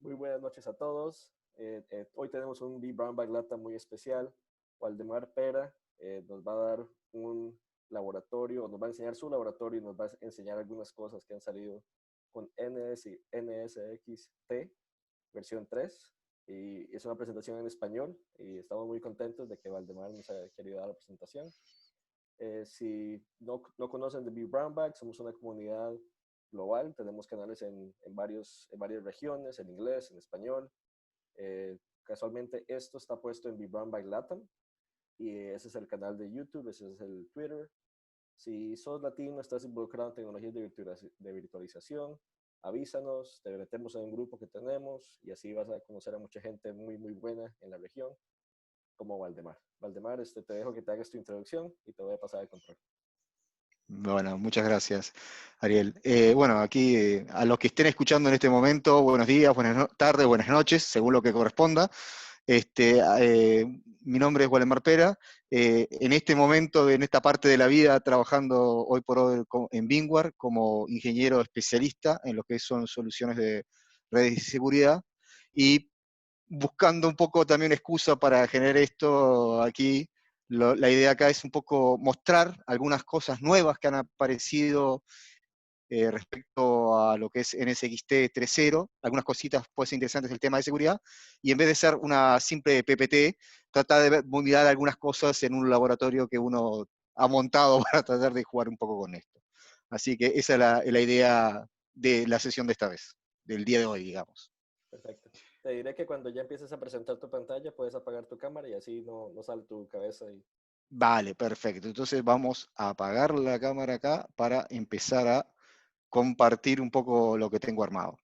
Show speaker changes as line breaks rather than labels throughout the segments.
Muy buenas noches a todos. Hoy tenemos un B Brown Bag Lata muy especial. Waldemar Pera nos va a dar un laboratorio, nos va a enseñar su laboratorio y nos va a enseñar algunas cosas que han salido con NSX-T versión 3. Y es una presentación en español y estamos muy contentos de que Waldemar nos haya querido dar la presentación. Si no conocen de B Brown Bag, somos una comunidad global, tenemos canales en varias regiones, en inglés, en español. Casualmente esto está puesto en Vibram by Latam y ese es el canal de YouTube, ese es el Twitter. Si sos latino, estás involucrado en tecnologías de virtualización, avísanos, te metemos en un grupo que tenemos y así vas a conocer a mucha gente muy, muy buena en la región, como Valdemar. Valdemar, te dejo que te hagas tu introducción y te voy a pasar el control.
Bueno, muchas gracias, Ariel. Bueno, aquí a los que estén escuchando en este momento, buenos días, buenas tardes, buenas noches, según lo que corresponda. Mi nombre es Waldemar Pera. En este momento, en esta parte de la vida, trabajando hoy por hoy en VMware como ingeniero especialista en lo que son soluciones de redes de seguridad y buscando un poco también excusa para generar esto aquí. La idea acá es un poco mostrar algunas cosas nuevas que han aparecido respecto a lo que es NSXT 3.0, algunas cositas pueden ser interesantes del tema de seguridad, y en vez de ser una simple PPT, tratar de mirar algunas cosas en un laboratorio que uno ha montado para tratar de jugar un poco con esto. Así que esa es la idea de la sesión de esta vez, del día de hoy, digamos.
Perfecto. Te diré que cuando ya empieces a presentar tu pantalla, puedes apagar tu cámara y así no sale tu cabeza.
Vale, perfecto. Entonces vamos a apagar la cámara acá para empezar a compartir un poco lo que tengo armado.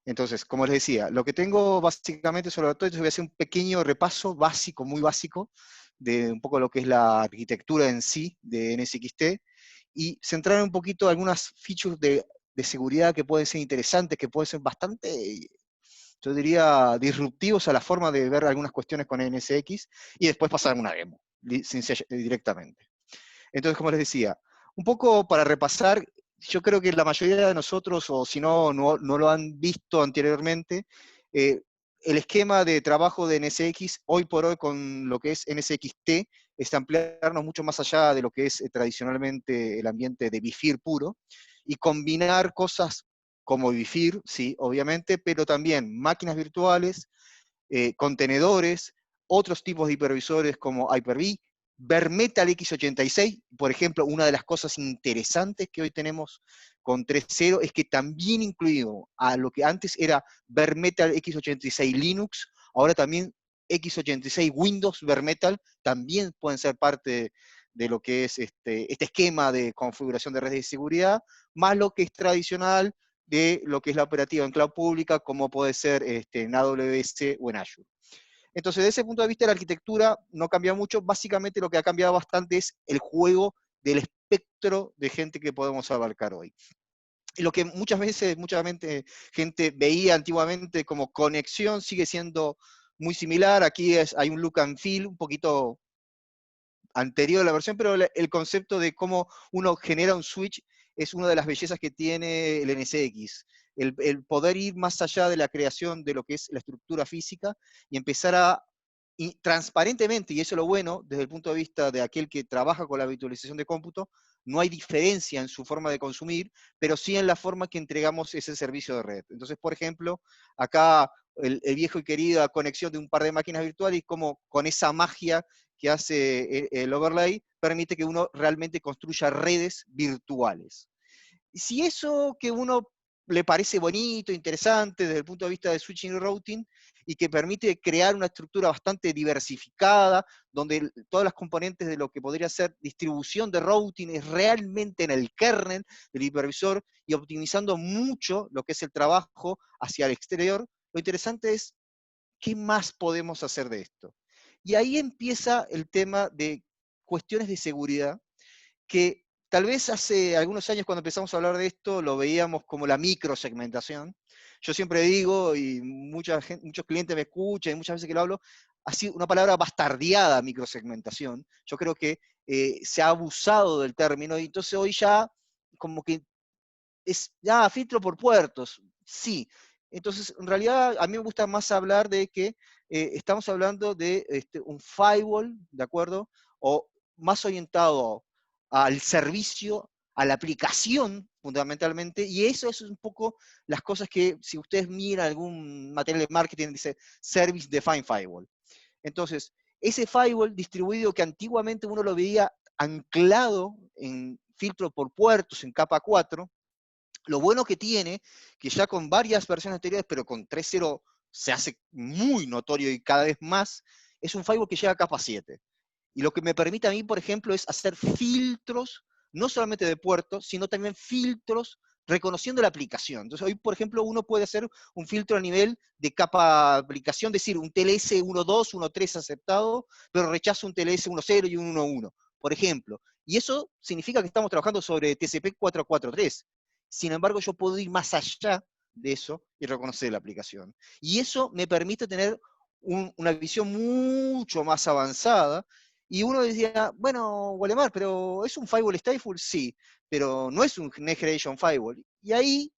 Entonces, como les decía, lo que tengo básicamente sobre todo, voy a hacer un pequeño repaso básico, muy básico, de un poco lo que es la arquitectura en sí de NSXT y centrar un poquito algunas features de seguridad que pueden ser interesantes, que pueden ser bastante, yo diría, disruptivos a la forma de ver algunas cuestiones con NSX y después pasar a una demo directamente. Entonces, como les decía, un poco para repasar, yo creo que la mayoría de nosotros, o si no lo han visto anteriormente, el esquema de trabajo de NSX hoy por hoy con lo que es NSXT es ampliarnos mucho más allá de lo que es tradicionalmente el ambiente de BIFIR puro y combinar cosas como BIFIR, sí, obviamente, pero también máquinas virtuales, contenedores, otros tipos de hipervisores como Hyper-V, Bare Metal x86, por ejemplo, una de las cosas interesantes que hoy tenemos con 3.0 es que también incluido a lo que antes era Bare Metal x86 Linux, ahora también x86 Windows Bare Metal también pueden ser parte de lo que es este esquema de configuración de redes de seguridad, más lo que es tradicional de lo que es la operativa en cloud pública, como puede ser en AWS o en Azure. Entonces, desde ese punto de vista, la arquitectura no cambia mucho. Básicamente lo que ha cambiado bastante es el juego del espectro de gente que podemos abarcar hoy. Y lo que muchas veces, gente veía antiguamente como conexión sigue siendo muy similar. Aquí hay un look and feel un poquito anterior a la versión, pero el concepto de cómo uno genera un switch es una de las bellezas que tiene el NSX. El poder ir más allá de la creación de lo que es la estructura física y empezar a transparentemente, y eso es lo bueno desde el punto de vista de aquel que trabaja con la virtualización de cómputo, no hay diferencia en su forma de consumir, pero sí en la forma que entregamos ese servicio de red. Entonces, por ejemplo, acá el viejo y querida conexión de un par de máquinas virtuales y como con esa magia que hace el overlay permite que uno realmente construya redes virtuales. Y si eso que uno le parece bonito, interesante desde el punto de vista de switching y routing, y que permite crear una estructura bastante diversificada, donde todas las componentes de lo que podría ser distribución de routing es realmente en el kernel del hipervisor y optimizando mucho lo que es el trabajo hacia el exterior, lo interesante es qué más podemos hacer de esto. Y ahí empieza el tema de cuestiones de seguridad que tal vez hace algunos años cuando empezamos a hablar de esto lo veíamos como la microsegmentación. Yo siempre digo, y muchos clientes me escuchan, y muchas veces que lo hablo, ha sido una palabra bastardeada, microsegmentación. Yo creo que se ha abusado del término y entonces hoy ya como que es ya filtro por puertos. Sí, Entonces, en realidad, a mí me gusta más hablar de que estamos hablando de un firewall, ¿de acuerdo? O más orientado al servicio, a la aplicación, fundamentalmente, y eso es un poco las cosas que, si ustedes miran algún material de marketing, dice Service Defined Firewall. Entonces, ese firewall distribuido que antiguamente uno lo veía anclado en filtro por puertos, en capa 4, lo bueno que tiene, que ya con varias versiones anteriores, pero con 3.0 se hace muy notorio y cada vez más, es un firewall que llega a capa 7. Y lo que me permite a mí, por ejemplo, es hacer filtros, no solamente de puertos, sino también filtros reconociendo la aplicación. Entonces, hoy, por ejemplo, uno puede hacer un filtro a nivel de capa aplicación, decir, un TLS 1.2, 1.3 aceptado, pero rechazo un TLS 1.0 y un 1.1, por ejemplo. Y eso significa que estamos trabajando sobre TCP 443. Sin embargo, yo puedo ir más allá de eso y reconocer la aplicación. Y eso me permite tener una visión mucho más avanzada. Y uno decía, bueno, Waldemar, pero ¿es un firewall stateful? Sí, pero no es un Next Generation Firewall. Y ahí,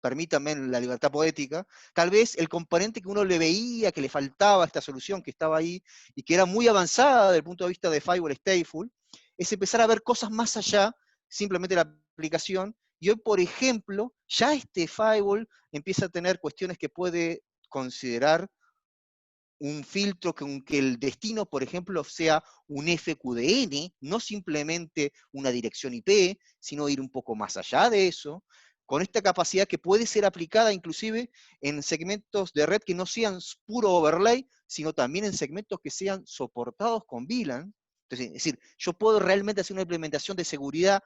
permítanme la libertad poética, tal vez el componente que uno le veía, que le faltaba a esta solución que estaba ahí, y que era muy avanzada desde el punto de vista de firewall stateful, es empezar a ver cosas más allá, simplemente la aplicación. Y hoy, por ejemplo, ya este firewall empieza a tener cuestiones que puede considerar un filtro que el destino, por ejemplo, sea un FQDN, no simplemente una dirección IP, sino ir un poco más allá de eso, con esta capacidad que puede ser aplicada inclusive en segmentos de red que no sean puro overlay, sino también en segmentos que sean soportados con VLAN. Entonces, es decir, yo puedo realmente hacer una implementación de seguridad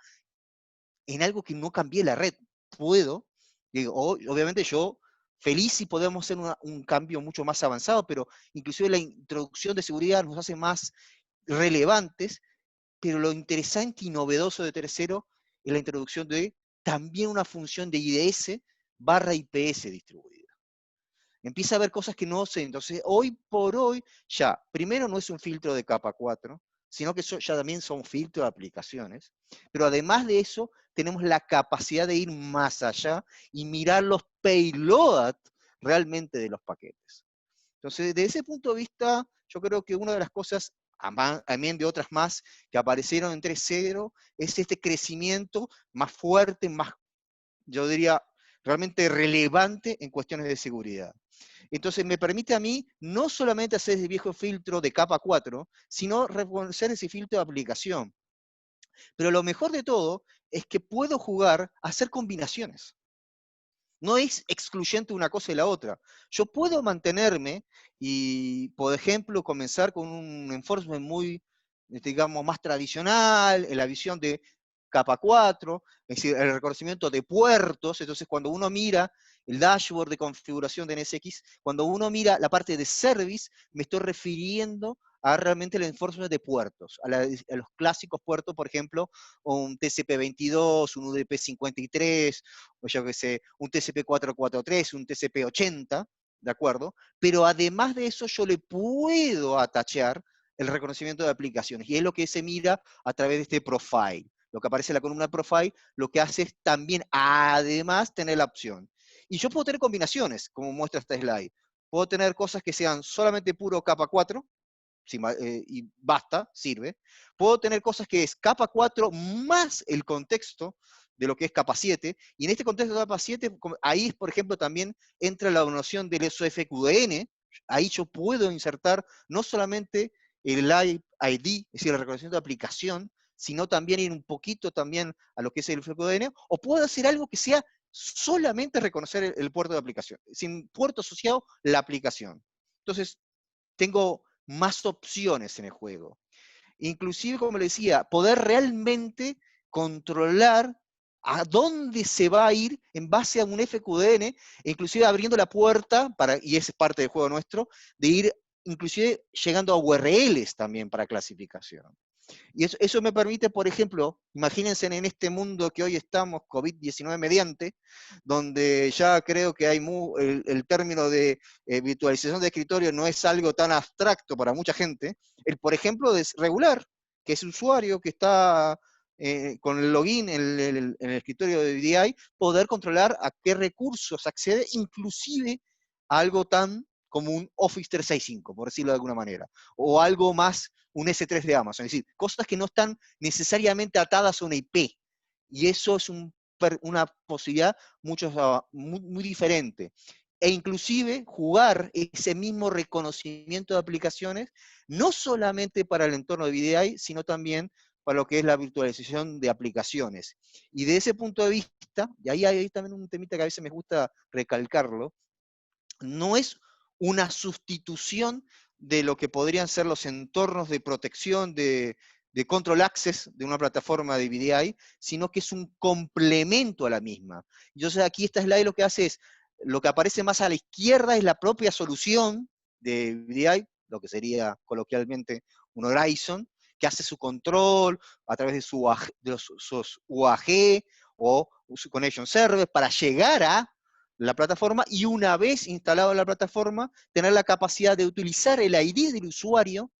en algo que no cambié la red. Puedo, digo, obviamente yo feliz si podemos hacer un cambio mucho más avanzado, pero inclusive la introducción de seguridad nos hace más relevantes, pero lo interesante y novedoso de tercero es la introducción de también una función de IDS barra IPS distribuida. Empieza a haber cosas que no sé. Entonces, hoy por hoy, ya, primero no es un filtro de capa 4, sino que ya también son filtros de aplicaciones. Pero además de eso, tenemos la capacidad de ir más allá y mirar los payload realmente de los paquetes. Entonces, desde ese punto de vista, yo creo que una de las cosas, también de otras más, que aparecieron en 3.0, es este crecimiento más fuerte, más, yo diría, realmente relevante en cuestiones de seguridad. Entonces me permite a mí no solamente hacer ese viejo filtro de capa 4, sino reconocer ese filtro de aplicación. Pero lo mejor de todo es que puedo jugar a hacer combinaciones. No es excluyente una cosa y la otra. Yo puedo mantenerme y, por ejemplo, comenzar con un enforcement muy, digamos, más tradicional, en la visión de capa 4, es decir, el reconocimiento de puertos. Entonces, cuando uno mira el dashboard de configuración de NSX, cuando uno mira la parte de service, me estoy refiriendo a realmente el enforcement de puertos, a los clásicos puertos, por ejemplo, un TCP22, un UDP53, o yo qué sé, un TCP443, un TCP80, ¿de acuerdo? Pero además de eso, yo le puedo atachar el reconocimiento de aplicaciones, y es lo que se mira a través de este profile. Lo que aparece en la columna profile, lo que hace es también, además, tener la opción. Y yo puedo tener combinaciones, como muestra esta slide. Puedo tener cosas que sean solamente puro capa 4, y basta, sirve. Puedo tener cosas que es capa 4 más el contexto de lo que es capa 7, y en este contexto de capa 7, ahí, por ejemplo, también entra la noción del SOFQDN. Ahí yo puedo insertar no solamente el ID, es decir, el reconocimiento de aplicación, sino también ir un poquito también a lo que es el FQDN, o puedo hacer algo que sea solamente reconocer el puerto de aplicación, sin puerto asociado, la aplicación. Entonces, tengo más opciones en el juego. Inclusive, como le decía, poder realmente controlar a dónde se va a ir en base a un FQDN, inclusive abriendo la puerta, y es parte del juego nuestro, de ir inclusive llegando a URLs también para clasificación. Y eso me permite, por ejemplo, imagínense en este mundo que hoy estamos, COVID-19 mediante, donde ya creo que hay el término de virtualización de escritorio no es algo tan abstracto para mucha gente. Por ejemplo, de regular, que es usuario que está con el login en el escritorio de VDI, poder controlar a qué recursos accede, inclusive a algo tan como un Office 365, por decirlo de alguna manera, o algo más, un S3 de Amazon, es decir, cosas que no están necesariamente atadas a una IP, y eso es una posibilidad muy diferente. E inclusive jugar ese mismo reconocimiento de aplicaciones, no solamente para el entorno de VDI, sino también para lo que es la virtualización de aplicaciones. Y de ese punto de vista, y ahí hay también un temita que a veces me gusta recalcarlo, no es una sustitución de lo que podrían ser los entornos de protección de control access de una plataforma de VDI, sino que es un complemento a la misma. Entonces aquí esta slide lo que hace es, lo que aparece más a la izquierda es la propia solución de VDI, lo que sería coloquialmente un Horizon, que hace su control a través de sus UAG o su Connection Service para llegar a la plataforma, y una vez instalado en la plataforma, tener la capacidad de utilizar el ID del usuario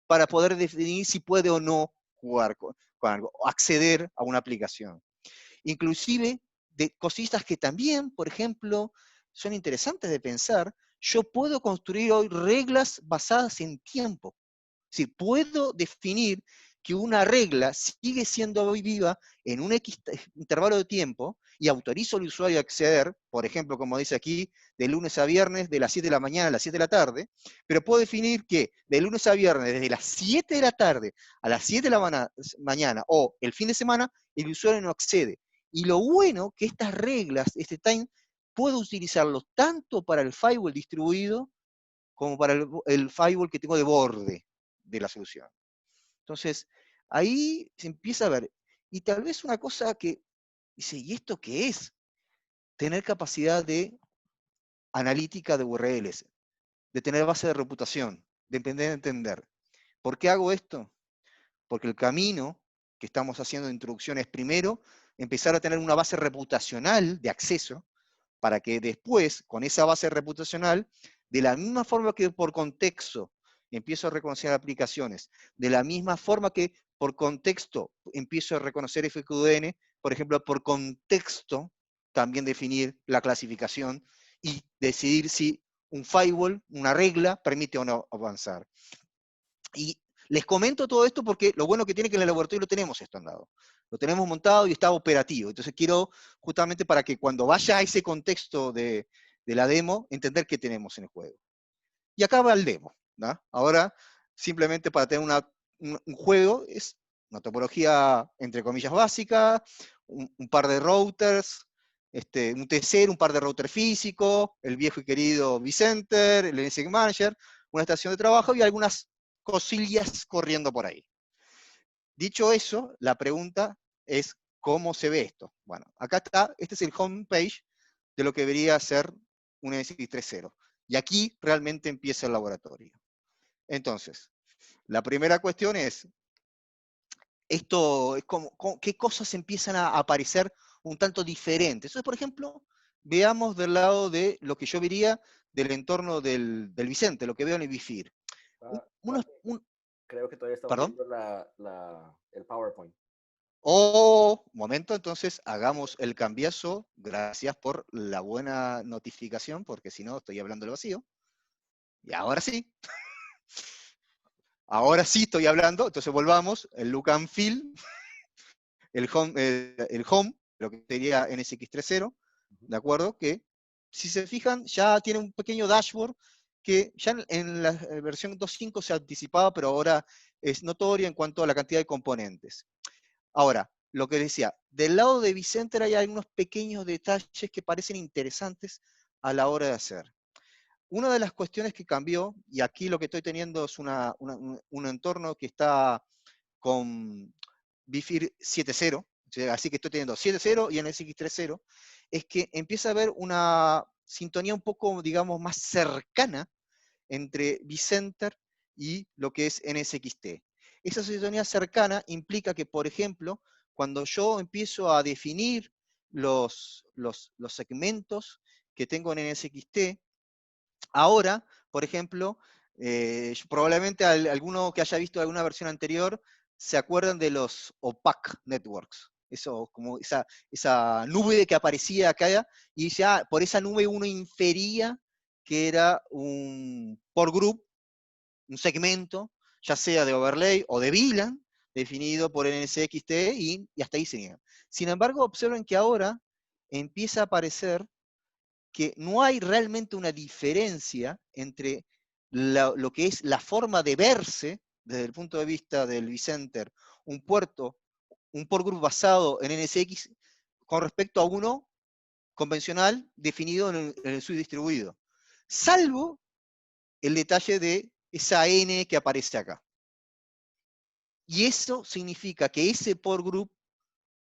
para poder definir si puede o no jugar con algo, o acceder a una aplicación. Inclusive de cositas que también, por ejemplo, son interesantes de pensar, yo puedo construir hoy reglas basadas en tiempo. Es decir, puedo definir que una regla sigue siendo hoy viva en un X intervalo de tiempo y autorizo al usuario a acceder, por ejemplo, como dice aquí, de lunes a viernes de las 7 de la mañana a las 7 de la tarde, pero puedo definir que de lunes a viernes desde las 7 de la tarde a las 7 de la mañana o el fin de semana, el usuario no accede. Y lo bueno que estas reglas, este time, puedo utilizarlo tanto para el firewall distribuido como para el firewall que tengo de borde de la solución. Entonces, ahí se empieza a ver. Y tal vez una cosa que dice, ¿y esto qué es? Tener capacidad de analítica de URLs, de tener base de reputación, de entender. ¿Por qué hago esto? Porque el camino que estamos haciendo de introducción es primero empezar a tener una base reputacional de acceso, para que después, con esa base reputacional, de la misma forma que por contexto empiezo a reconocer aplicaciones, de la misma forma que por contexto empiezo a reconocer FQDN, por ejemplo, por contexto también definir la clasificación y decidir si un firewall, una regla, permite o no avanzar. Y les comento todo esto porque lo bueno que tiene que en el laboratorio lo tenemos esto andado. Lo tenemos montado y está operativo. Entonces quiero justamente para que cuando vaya a ese contexto de la demo, entender qué tenemos en el juego. Y acá va el demo, ¿no? Ahora, simplemente para tener un juego, es una topología, entre comillas, básica, un par de routers, un TC, un par de routers físicos, el viejo y querido vCenter, el NSX Manager, una estación de trabajo y algunas cosillas corriendo por ahí. Dicho eso, la pregunta es, ¿cómo se ve esto? Bueno, acá está, este es el homepage de lo que debería ser un NSX 3.0. Y aquí realmente empieza el laboratorio. Entonces, la primera cuestión es, ¿qué cosas empiezan a aparecer un tanto diferentes? Entonces, por ejemplo, veamos del lado de lo que yo vería del entorno del Vicente, lo que veo en el BIFIR.
Martín, creo que todavía estamos
¿Perdón?
viendo el PowerPoint.
Momento, entonces hagamos el cambiazo. Gracias por la buena notificación, porque si no estoy hablando del vacío. Y ahora sí. Ahora sí estoy hablando. Entonces volvamos. El look and feel, el home, lo que sería NSX 3.0, ¿de acuerdo? Que si se fijan, ya tiene un pequeño dashboard que ya en la versión 2.5 se anticipaba, pero ahora es notorio en cuanto a la cantidad de componentes. Ahora, lo que decía, del lado de vCenter hay algunos pequeños detalles que parecen interesantes a la hora de hacer. Una de las cuestiones que cambió, y aquí lo que estoy teniendo es un entorno que está con BIFIR 7.0, así que estoy teniendo 7.0 y NSX 3.0, es que empieza a haber una sintonía un poco, digamos, más cercana entre vCenter y lo que es NSXT. Esa sintonía cercana implica que, por ejemplo, cuando yo empiezo a definir los segmentos que tengo en NSXT, ahora, por ejemplo, probablemente alguno que haya visto alguna versión anterior se acuerdan de los opaque networks. Eso, como esa nube que aparecía acá, y ya por esa nube uno infería que era un por group, un segmento, ya sea de overlay o de VLAN, definido por NSXT, y hasta ahí se llega. Sin embargo, observen que ahora empieza a aparecer que no hay realmente una diferencia entre lo que es la forma de verse, desde el punto de vista del vCenter, un port group basado en NSX con respecto a uno convencional definido en el switch distribuido. Salvo el detalle de esa N que aparece acá. Y eso significa que ese port group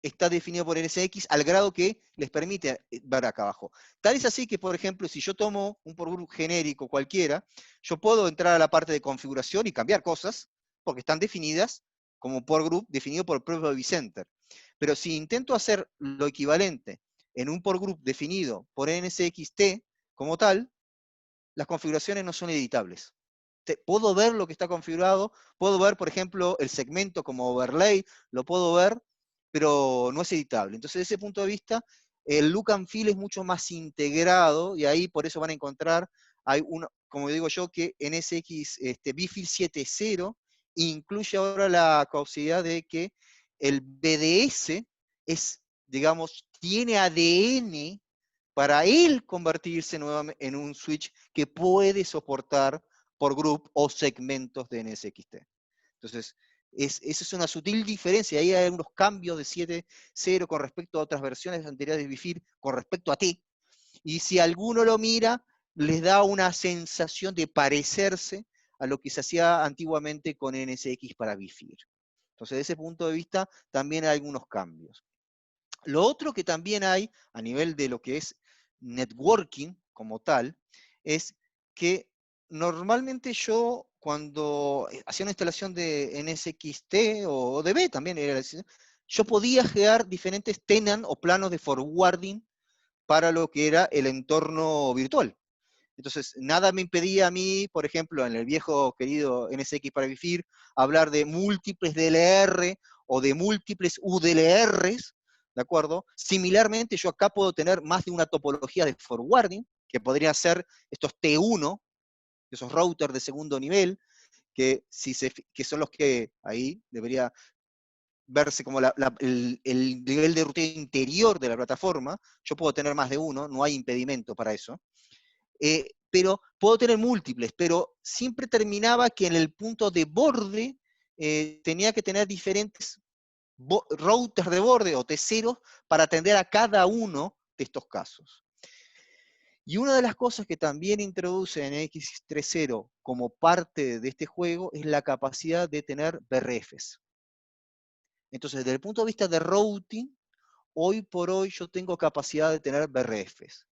está definido por NSX al grado que les permite ver acá abajo. Tal es así que, por ejemplo, si yo tomo un port group genérico cualquiera, yo puedo entrar a la parte de configuración y cambiar cosas, porque están definidas como port group definido por el propio vCenter. Pero si intento hacer lo equivalente en un port group definido por NSXT como tal, las configuraciones no son editables. Puedo ver lo que está configurado, puedo ver, por ejemplo, el segmento como overlay, lo puedo ver, pero no es editable. Entonces, desde ese punto de vista, el look and feel es mucho más integrado, y ahí por eso van a encontrar, hay uno, como digo yo, que NSX BFIL 7.0 incluye ahora la capacidad de que el BDS es, digamos, tiene ADN para él convertirse nuevamente en un switch que puede soportar por group o segmentos de NSXT. Entonces, esa es una sutil diferencia. Ahí hay unos cambios de 7.0 con respecto a otras versiones anteriores de BFIR con respecto a T. Y si alguno lo mira, les da una sensación de parecerse a lo que se hacía antiguamente con NSX para BFIR. Entonces, desde ese punto de vista, también hay algunos cambios. Lo otro que también hay, a nivel de lo que es networking como tal, es que normalmente yo, cuando hacía una instalación de NSXT o DB también, yo podía crear diferentes tenant o planos de forwarding para lo que era el entorno virtual. Entonces, nada me impedía a mí, por ejemplo, en el viejo querido NSX para BFIR, hablar de múltiples DLR o de múltiples UDLRs, ¿de acuerdo? Similarmente, yo acá puedo tener más de una topología de forwarding, que podrían ser estos T1, esos routers de segundo nivel, que son los que ahí debería verse como el nivel de ruta interior de la plataforma. Yo puedo tener más de uno, no hay impedimento para eso. Pero puedo tener múltiples, pero siempre terminaba que en el punto de borde tenía que tener diferentes routers de borde o T0 para atender a cada uno de estos casos. Y una de las cosas que también introduce en X30 como parte de este juego es la capacidad de tener BRFs. Entonces, desde el punto de vista de routing, hoy por hoy yo tengo capacidad de tener BRFs.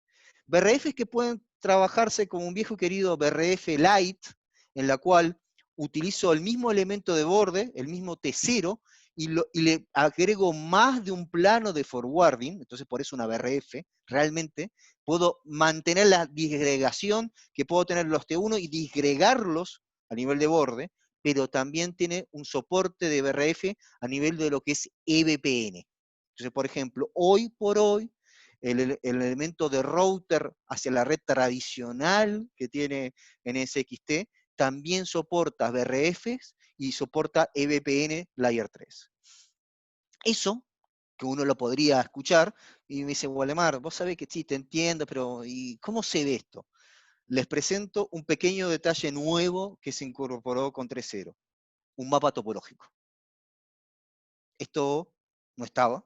BRFs que pueden trabajarse como un viejo querido BRF Lite, en la cual utilizo el mismo elemento de borde, el mismo T0, y le agrego más de un plano de forwarding, entonces por eso una BRF, realmente, puedo mantener la disgregación que puedo tener los T1 y disgregarlos a nivel de borde, pero también tiene un soporte de BRF a nivel de lo que es EVPN. Entonces, por ejemplo, hoy por hoy, el elemento de router hacia la red tradicional que tiene NSXT también soporta BRFs y soporta EVPN Layer 3. Eso, que uno lo podría escuchar, y me dice, Waldemar, vos sabés que sí, te entiendo, pero ¿y cómo se ve esto? Les presento un pequeño detalle nuevo que se incorporó con 3.0, un mapa topológico. Esto no estaba,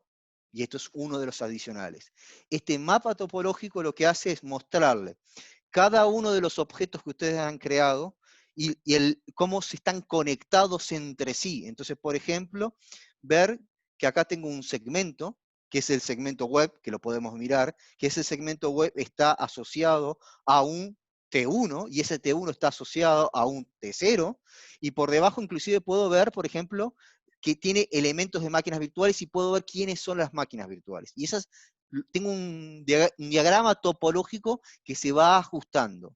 y esto es uno de los adicionales. Este mapa topológico lo que hace es mostrarle cada uno de los objetos que ustedes han creado y cómo se están conectados entre sí. Entonces, por ejemplo, ver que acá tengo un segmento, que es el segmento web, que lo podemos mirar, que ese segmento web está asociado a un T1, y ese T1 está asociado a un T0, y por debajo inclusive puedo ver, por ejemplo, que tiene elementos de máquinas virtuales y puedo ver quiénes son las máquinas virtuales. Y esas, tengo un diagrama topológico que se va ajustando.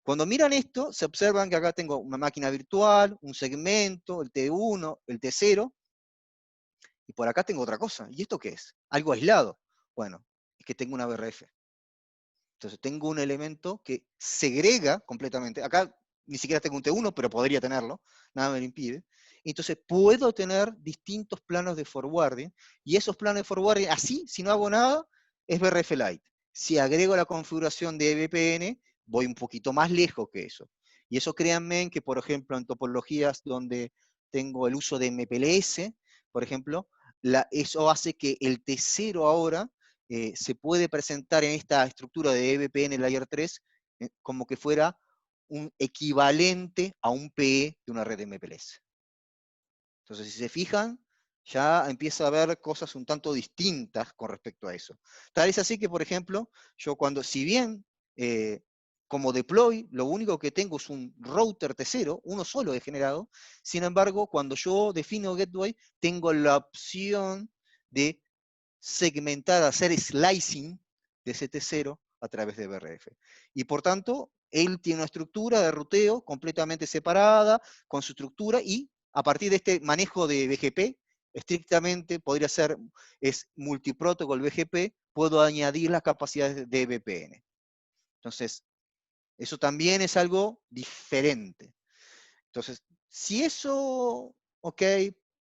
Cuando miran esto, se observan que acá tengo una máquina virtual, un segmento, el T1, el T0, y por acá tengo otra cosa. ¿Y esto qué es? Algo aislado. Bueno, es que tengo una BRF. Entonces tengo un elemento que segrega completamente. Acá ni siquiera tengo un T1, pero podría tenerlo, nada me lo impide. Entonces puedo tener distintos planos de forwarding, y esos planos de forwarding, así, si no hago nada, es BRF Lite. Si agrego la configuración de VPN, voy un poquito más lejos que eso. Y eso créanme que, por ejemplo, en topologías donde tengo el uso de MPLS, por ejemplo, eso hace que el T0 ahora se puede presentar en esta estructura de VPN Layer 3 como que fuera un equivalente a un PE de una red MPLS. Entonces, si se fijan, ya empieza a haber cosas un tanto distintas con respecto a eso. Tal es así que, por ejemplo, yo si bien como deploy, lo único que tengo es un router T0, uno solo de generado, sin embargo, cuando yo defino gateway, tengo la opción de segmentar, hacer slicing de ese T0 a través de BRF. Y por tanto, él tiene una estructura de ruteo completamente separada, con su estructura, y a partir de este manejo de BGP, estrictamente podría ser, es multiprotocol BGP, puedo añadir las capacidades de VPN. Entonces, eso también es algo diferente. Entonces, si eso, ok,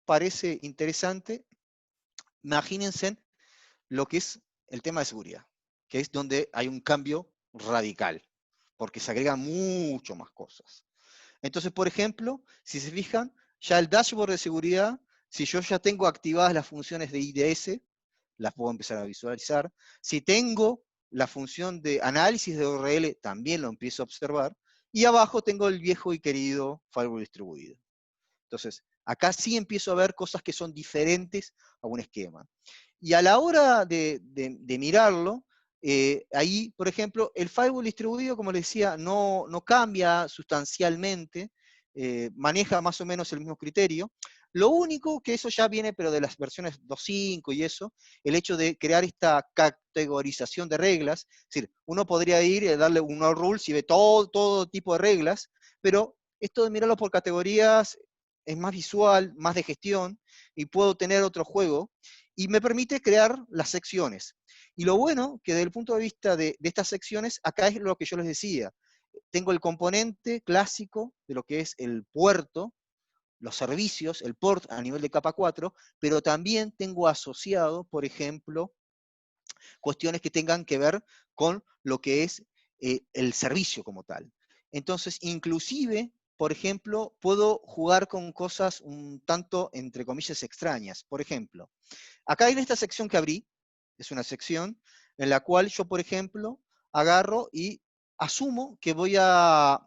parece interesante, imagínense lo que es el tema de seguridad, que es donde hay un cambio radical, porque se agregan mucho más cosas. Entonces, por ejemplo, si se fijan, ya el dashboard de seguridad, si yo ya tengo activadas las funciones de IDS, las puedo empezar a visualizar. Si tengo la función de análisis de URL, también lo empiezo a observar. Y abajo tengo el viejo y querido firewall distribuido. Entonces, acá sí empiezo a ver cosas que son diferentes a un esquema. Y a la hora de mirarlo, ahí, por ejemplo, el firewall distribuido, como les decía, no cambia sustancialmente, maneja más o menos el mismo criterio. Lo único que eso ya viene, pero de las versiones 2.5 y eso, el hecho de crear esta categorización de reglas. Es decir, uno podría ir y darle un all rules y ve todo tipo de reglas, pero esto de mirarlo por categorías es más visual, más de gestión, y puedo tener otro juego, y me permite crear las secciones. Y lo bueno, que desde el punto de vista de estas secciones, acá es lo que yo les decía. Tengo el componente clásico de lo que es el puerto, los servicios, el port a nivel de capa 4, pero también tengo asociado, por ejemplo, cuestiones que tengan que ver con lo que es el servicio como tal. Entonces, inclusive, por ejemplo, puedo jugar con cosas un tanto, entre comillas, extrañas. Por ejemplo, acá en esta sección que abrí, es una sección en la cual yo, por ejemplo, agarro y asumo que voy a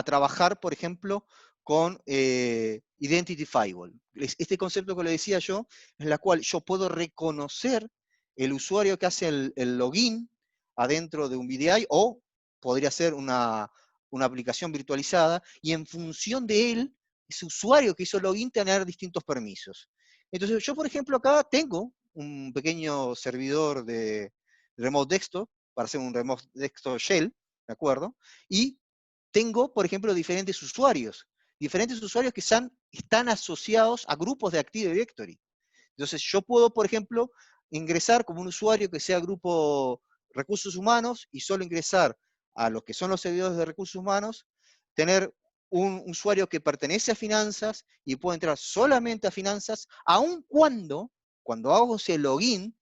trabajar, por ejemplo, con Identity Firewall. Este concepto que le decía yo, en la cual yo puedo reconocer el usuario que hace el login adentro de un VDI, o podría ser una aplicación virtualizada, y en función de él, ese usuario que hizo login, tener distintos permisos. Entonces, yo, por ejemplo, acá tengo un pequeño servidor de remote desktop, para hacer un remote desktop shell, ¿de acuerdo? Y tengo, por ejemplo, diferentes usuarios que están asociados a grupos de Active Directory. Entonces, yo puedo, por ejemplo, ingresar como un usuario que sea grupo recursos humanos, y solo ingresar a los que son los servidores de recursos humanos, tener un usuario que pertenece a finanzas y puedo entrar solamente a finanzas, aun cuando hago ese login,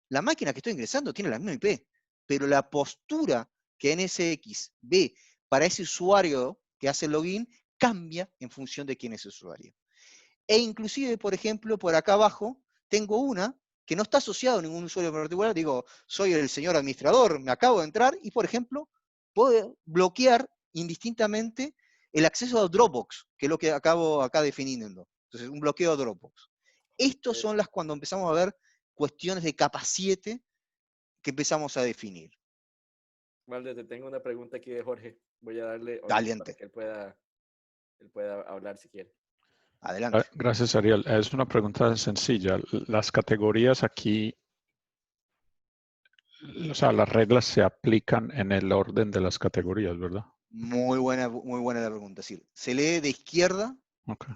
la máquina que estoy ingresando tiene la misma IP, pero la postura que NSX ve para ese usuario que hace el login cambia en función de quién es el usuario. E inclusive, por ejemplo, por acá abajo, tengo una que no está asociada a ningún usuario en particular. Digo, soy el señor administrador, me acabo de entrar, y, por ejemplo, puedo bloquear indistintamente el acceso a Dropbox, que es lo que acabo acá definiendo. Entonces, un bloqueo a Dropbox. Estos son cuando empezamos a ver cuestiones de capa 7 que empezamos a definir.
Valde, te tengo una pregunta aquí de Jorge. Voy a darle para que él pueda hablar si quiere.
Adelante.
Gracias, Ariel. Es una pregunta sencilla. Las categorías aquí, o sea, las reglas se aplican en el orden de las categorías, ¿verdad?
Muy buena la pregunta. Es decir, se lee de izquierda
Ok.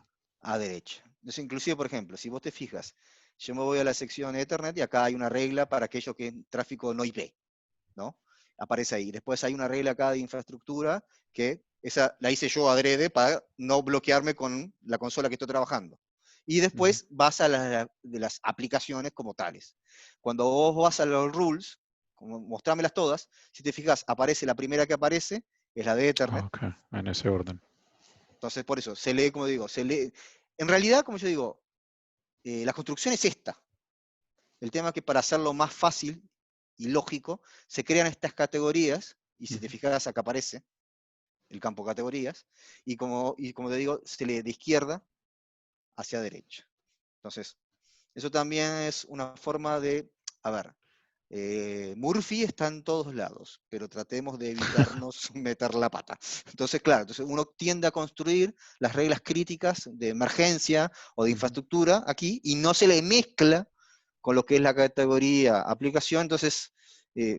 a derecha. Entonces, inclusive, por ejemplo, si vos te fijas, yo me voy a la sección Ethernet y acá hay una regla para aquello que es tráfico no IP, ¿no? Aparece ahí. Después hay una regla acá de infraestructura que esa la hice yo adrede para no bloquearme con la consola que estoy trabajando. Y después vas a de las aplicaciones como tales. Cuando vos vas a los rules, como mostrámelas todas, si te fijas, aparece la primera que aparece, es la de Ethernet.
Ok, en ese orden.
Entonces, por eso, se lee, como digo, se lee. En realidad, como yo digo, la construcción es esta. El tema es que para hacerlo más fácil y lógico, se crean estas categorías, y si te fijas, acá aparece el campo categorías, y como te digo, se lee de izquierda hacia derecha. Entonces, eso también es una forma de, a ver, Murphy está en todos lados, pero tratemos de evitarnos meter la pata. Entonces, claro, entonces uno tiende a construir las reglas críticas de emergencia o de infraestructura aquí y no se le mezcla con lo que es la categoría aplicación. Entonces,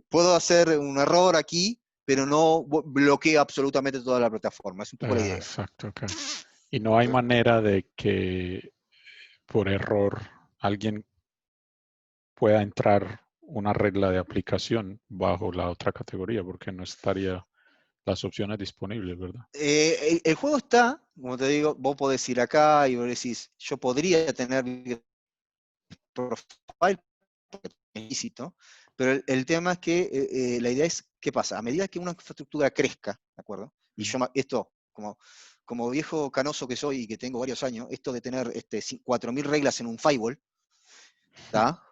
puedo hacer un error aquí, pero no bloqueo absolutamente toda la plataforma. Es un poco la idea.
Exacto, ok. Y no hay manera de que por error alguien pueda entrar una regla de aplicación bajo la otra categoría, porque no estaría las opciones disponibles, ¿verdad?
El juego está, como te digo, vos podés ir acá y vos decís, yo podría tener profile, porque es ilícito, pero el tema es que la idea es, ¿qué pasa? A medida que una infraestructura crezca, ¿de acuerdo? Y yo, esto, como viejo canoso que soy y que tengo varios años, esto de tener 4.000 reglas en un firewall, ¿está?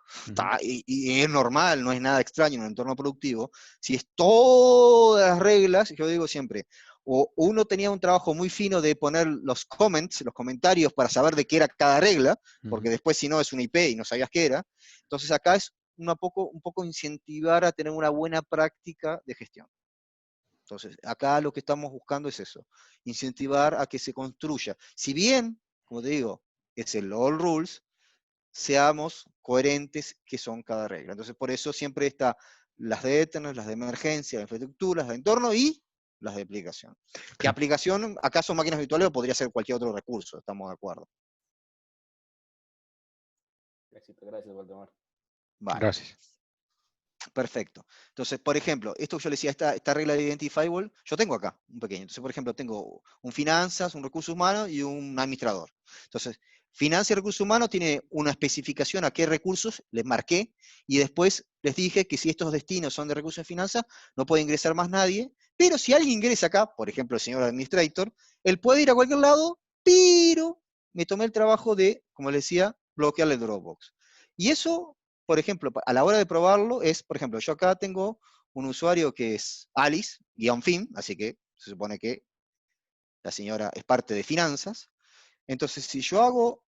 Y es normal, no es nada extraño en un entorno productivo. Si es todas las reglas, yo digo siempre, o uno tenía un trabajo muy fino de poner los comments, los comentarios para saber de qué era cada regla, porque después si no es una IP y no sabías qué era. Entonces acá es un poco incentivar a tener una buena práctica de gestión. Entonces acá lo que estamos buscando es eso, incentivar a que se construya. Si bien, como te digo, es el all rules, seamos coherentes qué son cada regla. Entonces, por eso siempre está las de Ethernet, las de emergencia, las de infraestructura, las de entorno y las de aplicación.
Okay.
¿Qué aplicación? ¿Acaso máquinas virtuales o podría ser cualquier otro recurso? Estamos de acuerdo.
Éxito, gracias, Waldemar.
Vale.
Gracias.
Perfecto. Entonces, por ejemplo, esto que yo le decía, esta regla de Identifiable, yo tengo acá un pequeño. Entonces, por ejemplo, tengo un finanzas, un recurso humano y un administrador. Entonces, finanzas y recursos humanos tiene una especificación a qué recursos les marqué y después les dije que si estos destinos son de recursos de finanzas, no puede ingresar más nadie, pero si alguien ingresa acá, por ejemplo, el señor administrator, él puede ir a cualquier lado, pero me tomé el trabajo de, como les decía, bloquearle el Dropbox. Y eso, por ejemplo, a la hora de probarlo es, por ejemplo, yo acá tengo un usuario que es Alice-Fin, así que se supone que la señora es parte de finanzas. Entonces, si yo hago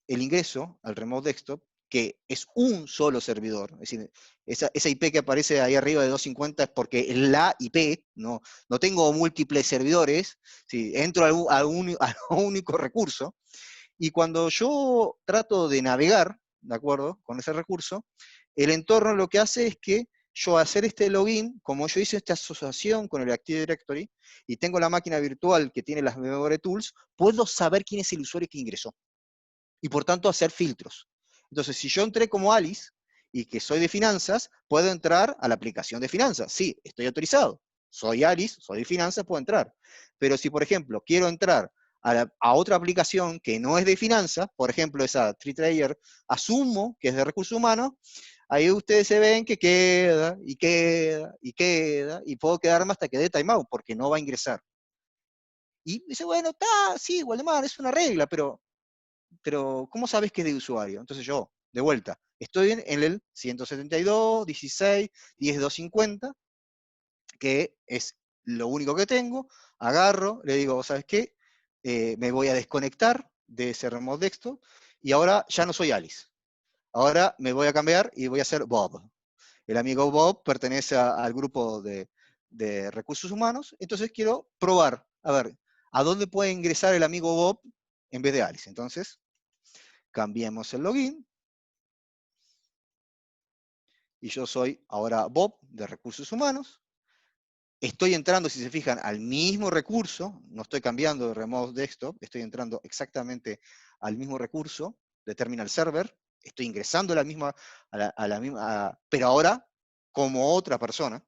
el ingreso al Remote Desktop, que es un solo servidor, es decir, esa IP que aparece ahí arriba de 250 es porque es la IP, no tengo múltiples servidores, ¿sí? Entro a un único recurso, y cuando yo trato de navegar, ¿de acuerdo?, con ese recurso, el entorno lo que hace es que yo hacer este login, como yo hice esta asociación con el Active Directory, y tengo la máquina virtual que tiene las Memory Tools, puedo saber quién es el usuario que ingresó. Y por tanto hacer filtros. Entonces, si yo entré como Alice, y que soy de finanzas, puedo entrar a la aplicación de finanzas. Sí, estoy autorizado. Soy Alice, soy de finanzas, puedo entrar. Pero si, por ejemplo, quiero entrar a otra aplicación que no es de finanzas, por ejemplo, esa TreeTrayer, asumo que es de recursos humanos, ahí ustedes se ven que queda, y queda, y queda, y puedo quedarme hasta que dé timeout, porque no va a ingresar. Y dice, bueno, está, sí, Waldemar, es una regla, pero ¿cómo sabes que es de usuario? Entonces yo, de vuelta, estoy en el 172, 16, 10250, que es lo único que tengo, agarro, le digo, ¿sabes qué? Me voy a desconectar de ese remote desktop y ahora ya no soy Alice. Ahora me voy a cambiar y voy a ser Bob. El amigo Bob pertenece al grupo de recursos humanos, entonces quiero probar, a ver, ¿a dónde puede ingresar el amigo Bob en vez de Alice? Entonces, cambiemos el login. Y yo soy ahora Bob de recursos humanos. estoy entrando, si se fijan, al mismo recurso, no estoy cambiando de remote desktop, estoy entrando exactamente al mismo recurso de terminal server, estoy ingresando a la misma, pero ahora como otra persona,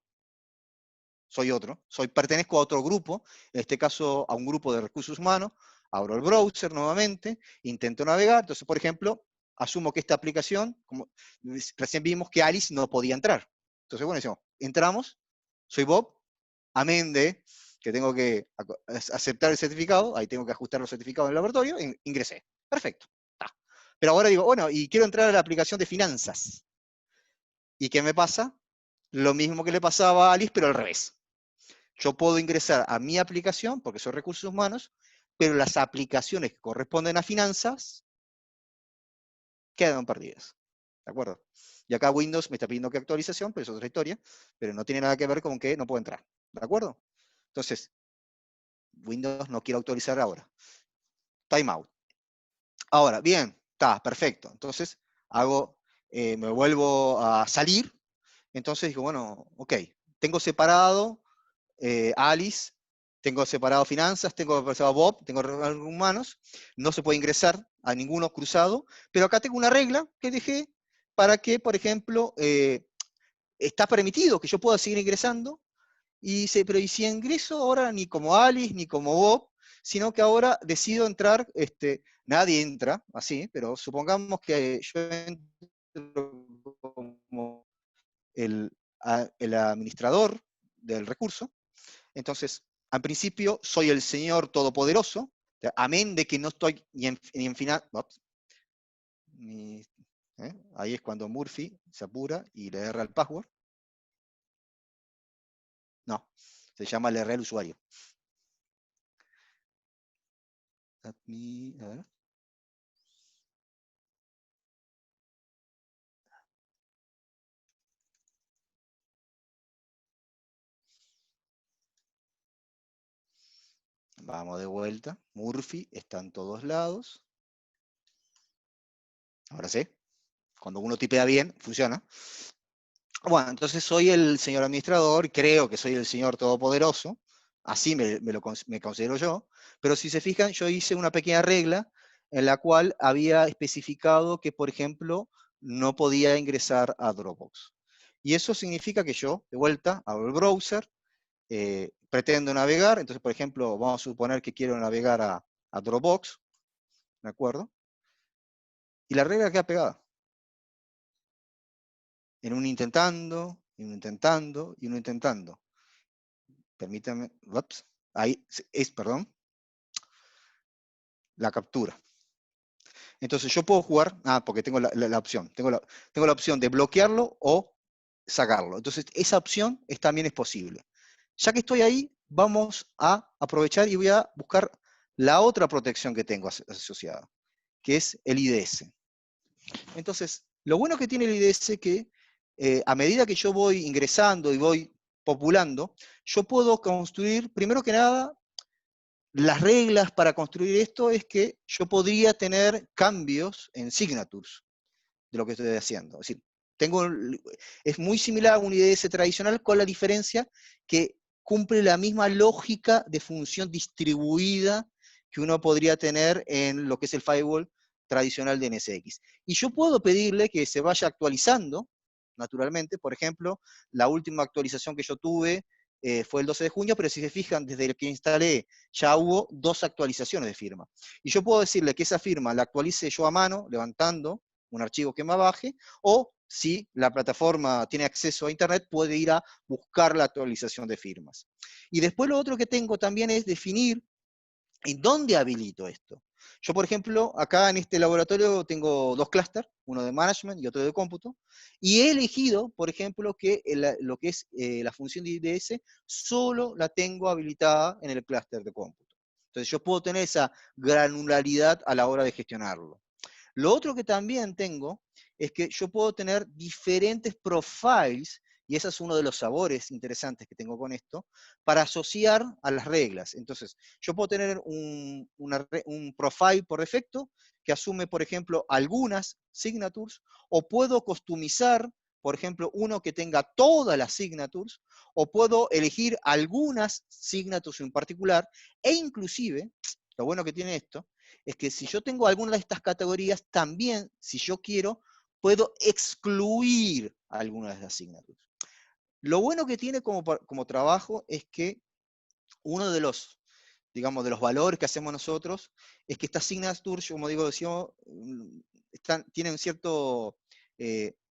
soy otro, pertenezco a otro grupo, en este caso a un grupo de recursos humanos, abro el browser nuevamente, intento navegar, entonces, por ejemplo, asumo que esta aplicación, como recién vimos que Alice no podía entrar. Entonces, bueno, decimos, entramos, soy Bob, amén de que tengo que aceptar el certificado, ahí tengo que ajustar los certificados en el laboratorio, ingresé. Perfecto. Pero ahora digo, bueno, y quiero entrar a la aplicación de finanzas. ¿Y qué me pasa? Lo mismo que le pasaba a Alice, pero al revés. Yo puedo ingresar a mi aplicación, porque soy recursos humanos, pero las aplicaciones que corresponden a finanzas quedan perdidas. ¿De acuerdo? Y acá Windows me está pidiendo que actualización, pero es otra historia, pero no tiene nada que ver con que no puedo entrar. ¿De acuerdo? Entonces, Windows no quiero actualizar ahora. Timeout. Ahora, bien, está, perfecto. Entonces, me vuelvo a salir. Entonces digo, bueno, ok, tengo separado Alice, tengo separado finanzas, tengo separado Bob, tengo recursos humanos, no se puede ingresar a ninguno cruzado, pero acá tengo una regla que dejé para que, por ejemplo, está permitido que yo pueda seguir ingresando, pero ¿y si ingreso ahora ni como Alice ni como Bob, sino que ahora decido entrar, nadie entra así, pero supongamos que yo entro como el administrador del recurso. Entonces, al principio soy el Señor Todopoderoso, amén de que no estoy ni en final. Ahí es cuando Murphy se apura y le erra el password. No, se llama le erra el usuario. A ver. Vamos de vuelta. Murphy está en todos lados. Ahora sí. Cuando uno tipea bien, funciona. Bueno, entonces soy el señor administrador, creo que soy el señor todopoderoso, así me considero yo, pero si se fijan, yo hice una pequeña regla en la cual había especificado que, por ejemplo, no podía ingresar a Dropbox. Y eso significa que yo, de vuelta, abro el browser, pretendo navegar, entonces, por ejemplo, vamos a suponer que quiero navegar a Dropbox, ¿de acuerdo? Y la regla queda pegada. En un intentando, y un intentando, y uno intentando. Permítame, ups, ahí es, perdón, la captura. Entonces yo puedo jugar, porque tengo la opción, tengo la opción de bloquearlo o sacarlo. Entonces esa opción también es posible. Ya que estoy ahí, vamos a aprovechar y voy a buscar la otra protección que tengo asociada, que es el IDS. Entonces, lo bueno que tiene el IDS es que a medida que yo voy ingresando y voy populando, yo puedo construir, primero que nada, las reglas para construir esto es que yo podría tener cambios en signatures de lo que estoy haciendo. Es decir, es muy similar a un IDS tradicional con la diferencia que cumple la misma lógica de función distribuida que uno podría tener en lo que es el firewall tradicional de NSX. Y yo puedo pedirle que se vaya actualizando, naturalmente. Por ejemplo, la última actualización que yo tuve fue el 12 de junio, pero si se fijan, desde el que instalé ya hubo 2 actualizaciones de firma. Y yo puedo decirle que esa firma la actualice yo a mano, levantando un archivo que me baje, o si la plataforma tiene acceso a Internet, puede ir a buscar la actualización de firmas. Y después lo otro que tengo también es definir en dónde habilito esto. Yo, por ejemplo, acá en este laboratorio tengo 2 clústeres, uno de management y otro de cómputo, y he elegido, por ejemplo, que lo que es la función de IDS solo la tengo habilitada en el clúster de cómputo. Entonces yo puedo tener esa granularidad a la hora de gestionarlo. Lo otro que también tengo es que yo puedo tener diferentes profiles, y ese es uno de los sabores interesantes que tengo con esto, para asociar a las reglas. Entonces, yo puedo tener un profile por defecto que asume, por ejemplo, algunas signatures, o puedo customizar, por ejemplo, uno que tenga todas las signatures, o puedo elegir algunas signatures en particular, e inclusive, lo bueno que tiene esto, es que si yo tengo alguna de estas categorías, también, si yo quiero, puedo excluir algunas de las signatures. Lo bueno que tiene como trabajo es que uno de los, digamos, de los valores que hacemos nosotros es que estas signatures, como digo, decimos, tienen un cierto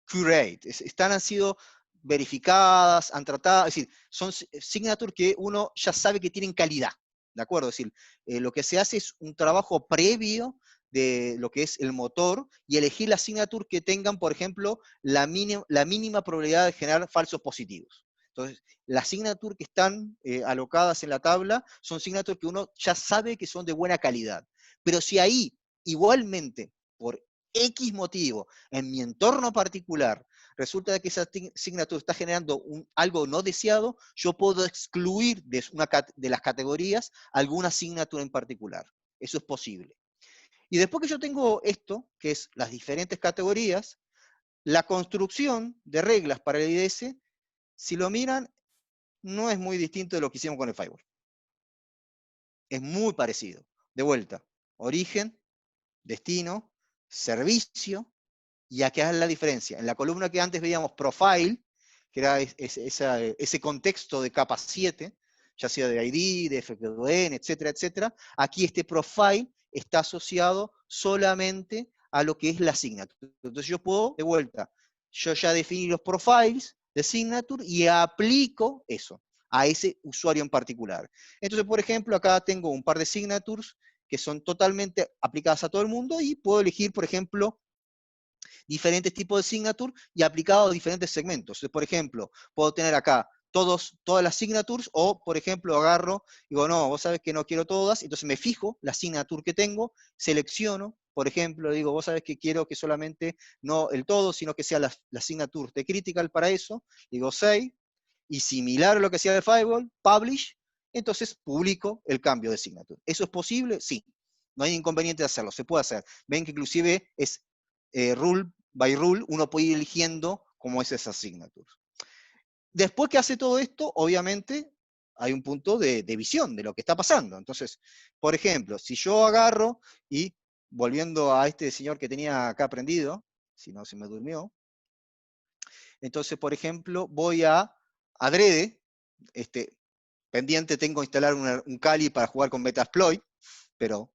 curate, han sido verificadas, han tratado, es decir, son signatures que uno ya sabe que tienen calidad, ¿de acuerdo? Es decir, lo que se hace es un trabajo previo de lo que es el motor y elegir la signature que tengan, por ejemplo, la mínima probabilidad de generar falsos positivos. Entonces, las signatures que están alocadas en la tabla son signatures que uno ya sabe que son de buena calidad. Pero si ahí, igualmente, por X motivo, en mi entorno particular, resulta que esa signature está generando algo no deseado, yo puedo excluir de las categorías alguna signature en particular. Eso es posible. Y después que yo tengo esto, que es las diferentes categorías, la construcción de reglas para el IDS, si lo miran, no es muy distinto de lo que hicimos con el firewall. Es muy parecido. De vuelta, origen, destino, servicio, y acá es la diferencia. En la columna que antes veíamos profile, que era ese contexto de capa 7, ya sea de ID, de FQDN, etcétera, etcétera, aquí este profile está asociado solamente a lo que es la signature. Entonces yo puedo, de vuelta, yo ya definí los profiles de signature y aplico eso a ese usuario en particular. Entonces, por ejemplo, acá tengo un par de signatures que son totalmente aplicadas a todo el mundo y puedo elegir, por ejemplo, diferentes tipos de signature y aplicado a diferentes segmentos. Entonces, por ejemplo, puedo tener acá todas las signatures, o por ejemplo agarro y digo, no, vos sabés que no quiero todas, entonces me fijo la signature que tengo, selecciono, por ejemplo, digo, vos sabés que quiero que solamente no el todo, sino que sea la signature de critical para eso, digo save, y similar a lo que hacía de firewall, publish, entonces publico el cambio de signature. ¿Eso es posible? Sí. No hay inconveniente de hacerlo, se puede hacer. Ven que inclusive es rule by rule, uno puede ir eligiendo cómo es esa signature. Después que hace todo esto, obviamente, hay un punto de visión de lo que está pasando. Entonces, por ejemplo, si yo agarro y, volviendo a este señor que tenía acá prendido, si no se me durmió, entonces, por ejemplo, voy a adrede, pendiente tengo que instalar un Kali para jugar con Metasploit, pero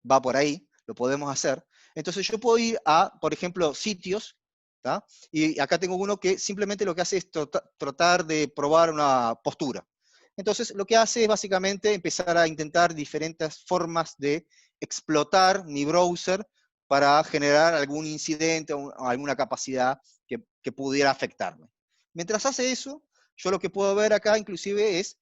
va por ahí, lo podemos hacer. Entonces yo puedo ir a, por ejemplo, sitios, ¿tá? Y acá tengo uno que simplemente lo que hace es tratar de probar una postura. Entonces lo que hace es básicamente empezar a intentar diferentes formas de explotar mi browser para generar algún incidente o alguna capacidad que pudiera afectarme. Mientras hace eso, yo lo que puedo ver acá inclusive es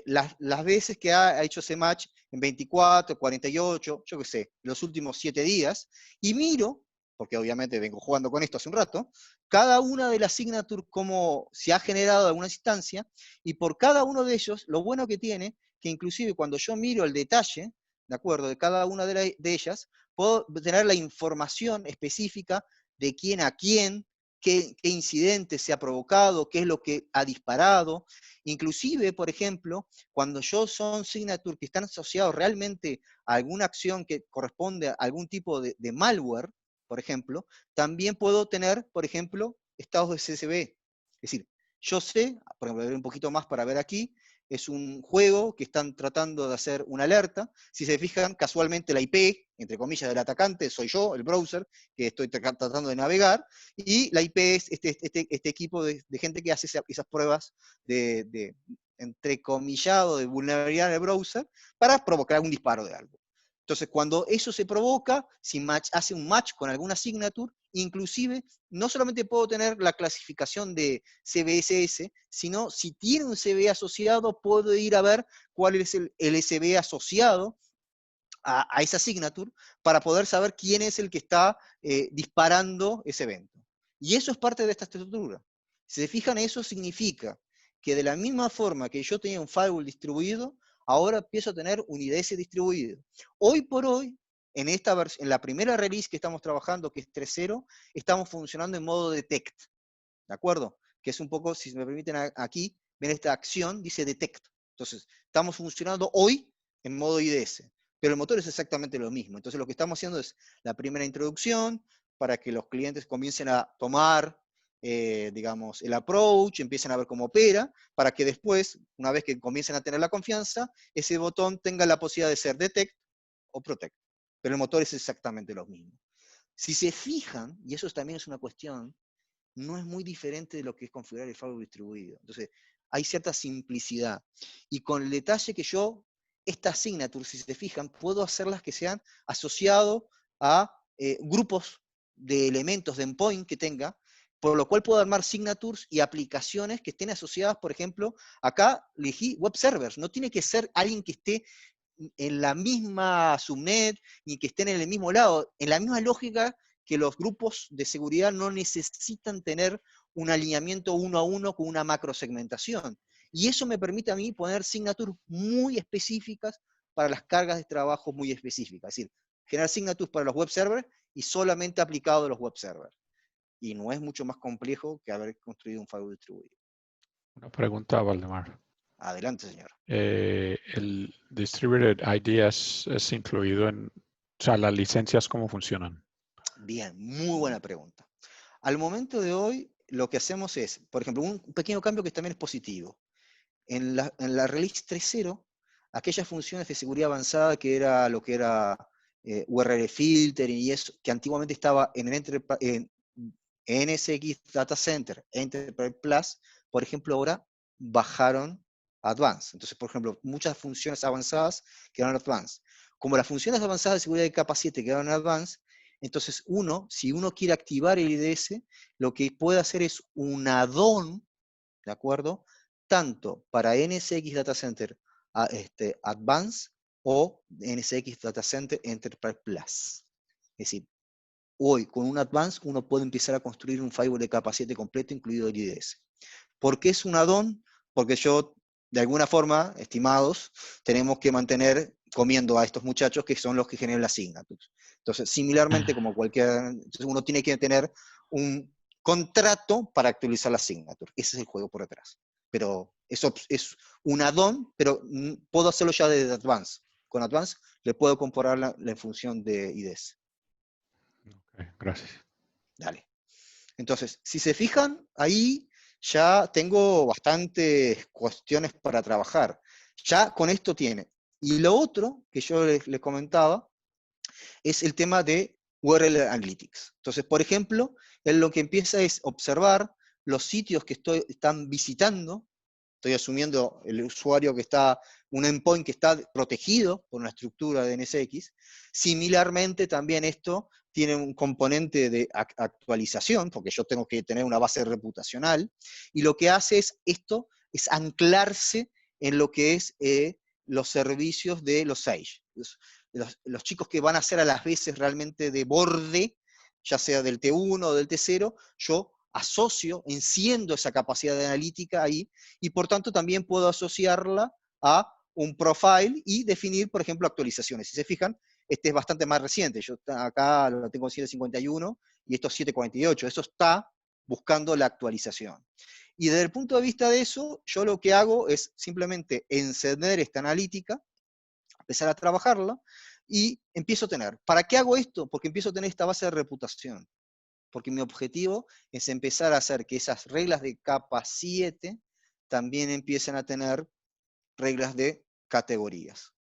las veces que ha hecho ese match en 24, 48, yo qué sé, los últimos 7 días, y miro, porque obviamente vengo jugando con esto hace un rato, cada una de las signatures, cómo se ha generado alguna instancia, y por cada uno de ellos, lo bueno que tiene, que inclusive cuando yo miro el detalle, ¿de acuerdo?, de cada una de ellas, puedo tener la información específica de quién a quién, qué incidente se ha provocado, qué es lo que ha disparado. Inclusive, por ejemplo, cuando son signatures que están asociados realmente a alguna acción que corresponde a algún tipo de malware, por ejemplo, también puedo tener, por ejemplo, estados de CSV. Es decir, yo sé, por ejemplo, voy a ver un poquito más para ver aquí, es un juego que están tratando de hacer una alerta. Si se fijan, casualmente la IP, entre comillas, del atacante, soy yo, el browser, que estoy tratando de navegar, y la IP es este equipo de gente que hace esas pruebas de entrecomillado, de vulnerabilidad en el browser, para provocar un disparo de algo. Entonces, cuando eso se provoca, si hace un match con alguna signature, inclusive, no solamente puedo tener la clasificación de CVSS, sino si tiene un CVE asociado, puedo ir a ver cuál es el SVE asociado a esa signature para poder saber quién es el que está disparando ese evento. Y eso es parte de esta estructura. Si se fijan, eso significa que de la misma forma que yo tenía un firewall distribuido, ahora empiezo a tener un IDS distribuido. Hoy por hoy, en la primera release que estamos trabajando, que es 3.0, estamos funcionando en modo detect. ¿de acuerdo? Que es un poco, si me permiten aquí, ven esta acción, dice detect. Entonces, estamos funcionando hoy en modo IDS, pero el motor es exactamente lo mismo. Entonces, lo que estamos haciendo es la primera introducción para que los clientes comiencen a tomar, digamos, el approach, empiecen a ver cómo opera, para que después, una vez que comiencen a tener la confianza, ese botón tenga la posibilidad de ser detect o protect. Pero el motor es exactamente lo mismo. Si se fijan, y eso también es una cuestión, no es muy diferente de lo que es configurar el firewall distribuido. Entonces, hay cierta simplicidad. Y con el detalle que yo, estas signatures, si se fijan, puedo hacerlas que sean asociados a grupos de elementos de endpoint que tenga, por lo cual puedo armar signatures y aplicaciones que estén asociadas, por ejemplo, acá elegí web servers. No tiene que ser alguien que esté en la misma subnet, ni que estén en el mismo lado. En la misma lógica que los grupos de seguridad no necesitan tener un alineamiento uno a uno con una macrosegmentación. Y eso me permite a mí poner signatures muy específicas para las cargas de trabajo muy específicas. Es decir, generar signatures para los web servers y solamente aplicado a los web servers. Y no es mucho más complejo que haber construido un firewall distribuido.
Una pregunta, Valdemar.
Adelante, señor.
¿El Distributed ID es incluido en, o sea, las licencias cómo funcionan?
Bien, muy buena pregunta. Al momento de hoy, lo que hacemos es, por ejemplo, un pequeño cambio que también es positivo. En la release 3.0, aquellas funciones de seguridad avanzada que era lo que era URL filtering y eso, que antiguamente estaba en NSX Data Center, Enterprise Plus, por ejemplo, ahora bajaron a Advanced. Entonces, por ejemplo, muchas funciones avanzadas quedaron en Advanced. Como las funciones avanzadas de seguridad de capa 7 quedaron en Advanced, entonces si uno quiere activar el IDS, lo que puede hacer es un add-on, ¿de acuerdo? Tanto para NSX Data Center Advanced o NSX Data Center Enterprise Plus. Es decir, hoy con un Advanced uno puede empezar a construir un firewall de capa 7 completo, incluido el IDS. ¿Por qué es un add-on? Porque yo, de alguna forma, estimados, tenemos que mantener comiendo a estos muchachos que son los que generan las signatures. Entonces, similarmente como entonces uno tiene que tener un contrato para actualizar las signatures. Ese es el juego por detrás. Pero eso es un add-on, pero puedo hacerlo ya desde Advanced. Con Advanced le puedo comparar la función de IDS.
Okay, gracias.
Dale. Entonces, si se fijan, ahí ya tengo bastantes cuestiones para trabajar. Ya con esto tiene. Y lo otro que yo les comentaba es el tema de URL Analytics. Entonces, por ejemplo, él lo que empieza es observar los sitios que están visitando. Estoy asumiendo el usuario que está, un endpoint que está protegido por una estructura de NSX. Similarmente, también esto tiene un componente de actualización, porque yo tengo que tener una base reputacional, y lo que hace esto es anclarse en lo que es los servicios de los Sage. Los chicos que van a ser a las veces realmente de borde, ya sea del T1 o del T0, yo asocio, enciendo esa capacidad de analítica ahí, y por tanto también puedo asociarla a un profile y definir, por ejemplo, actualizaciones. Si se fijan, este es bastante más reciente. Yo acá lo tengo en 751 y esto es 748. Eso está buscando la actualización. Y desde el punto de vista de eso, yo lo que hago es simplemente encender esta analítica, empezar a trabajarla, y empiezo a tener. ¿Para qué hago esto? Porque empiezo a tener esta base de reputación. Porque mi objetivo es empezar a hacer que esas reglas de capa 7 también empiecen a tener reglas de categorías.